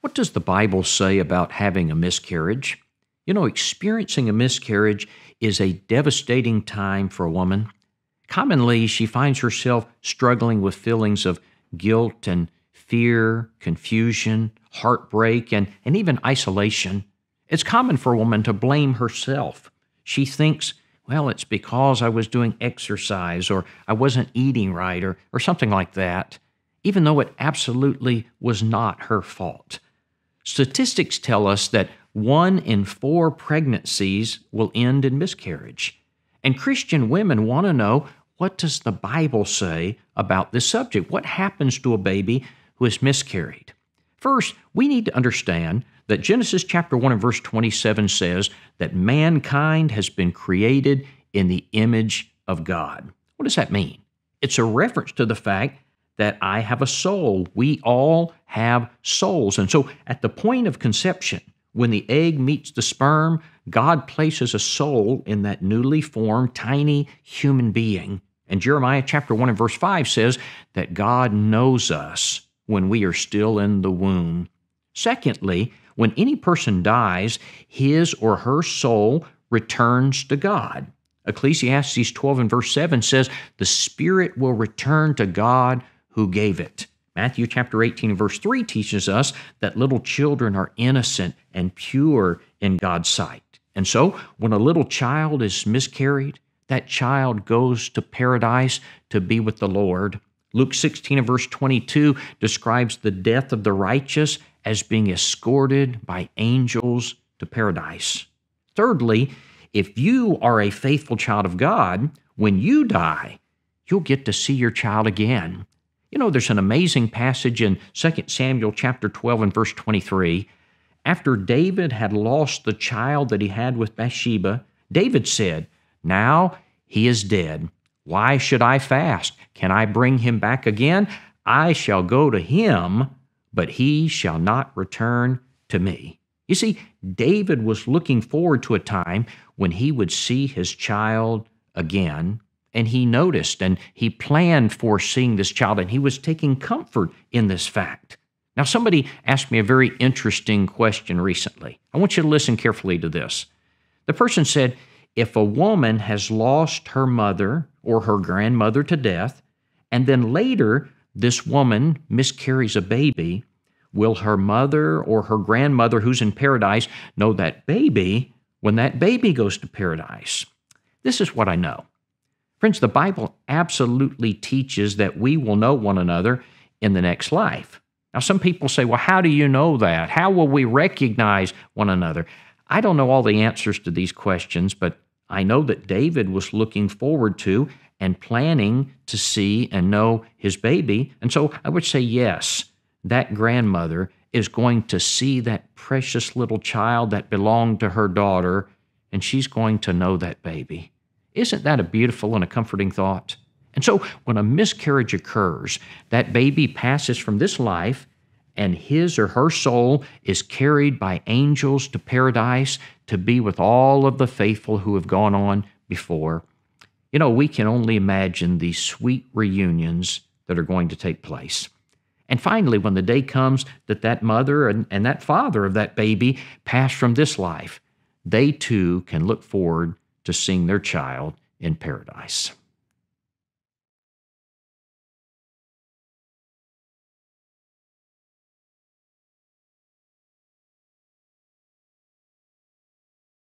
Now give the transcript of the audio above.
What does the Bible say about having a miscarriage? Experiencing a miscarriage is a devastating time for a woman. Commonly, she finds herself struggling with feelings of guilt and fear, confusion, heartbreak, and even isolation. It's common for a woman to blame herself. She thinks, well, it's because I was doing exercise or I wasn't eating right or something like that, even though it absolutely was not her fault. Statistics tell us that 1 in 4 pregnancies will end in miscarriage. And Christian women want to know, what does the Bible say about this subject? What happens to a baby who is miscarried? First, we need to understand that Genesis chapter 1 and verse 27 says that mankind has been created in the image of God. What does that mean? It's a reference to the fact that I have a soul. We all have souls. And so at the point of conception, when the egg meets the sperm, God places a soul in that newly formed, tiny human being. And Jeremiah chapter 1 and verse 5 says that God knows us when we are still in the womb. Secondly, when any person dies, his or her soul returns to God. Ecclesiastes 12 and verse 7 says, the spirit will return to God who gave it. Matthew chapter 18 and verse 3 teaches us that little children are innocent and pure in God's sight. And so when a little child is miscarried, that child goes to paradise to be with the Lord. Luke 16 and verse 22 describes the death of the righteous as being escorted by angels to paradise. Thirdly, if you are a faithful child of God, when you die, you'll get to see your child again. There's an amazing passage in 2 Samuel chapter 12 and verse 23. After David had lost the child that he had with Bathsheba, David said, now he is dead. Why should I fast? Can I bring him back again? I shall go to him, but he shall not return to me. You see, David was looking forward to a time when he would see his child again, and he noticed and he planned for seeing this child, and he was taking comfort in this fact. Now, somebody asked me a very interesting question recently. I want you to listen carefully to this. The person said, if a woman has lost her mother or her grandmother to death, and then later this woman miscarries a baby, will her mother or her grandmother who's in paradise know that baby when that baby goes to paradise? This is what I know. Friends, the Bible absolutely teaches that we will know one another in the next life. Now, some people say, well, how do you know that? How will we recognize one another? I don't know all the answers to these questions, but I know that David was looking forward to and planning to see and know his baby. And so I would say, yes, that grandmother is going to see that precious little child that belonged to her daughter, and she's going to know that baby. Isn't that a beautiful and a comforting thought? And so when a miscarriage occurs, that baby passes from this life, and his or her soul is carried by angels to paradise to be with all of the faithful who have gone on before. We can only imagine these sweet reunions that are going to take place. And finally, when the day comes that that mother and that father of that baby pass from this life, they too can look forward to seeing their child in paradise.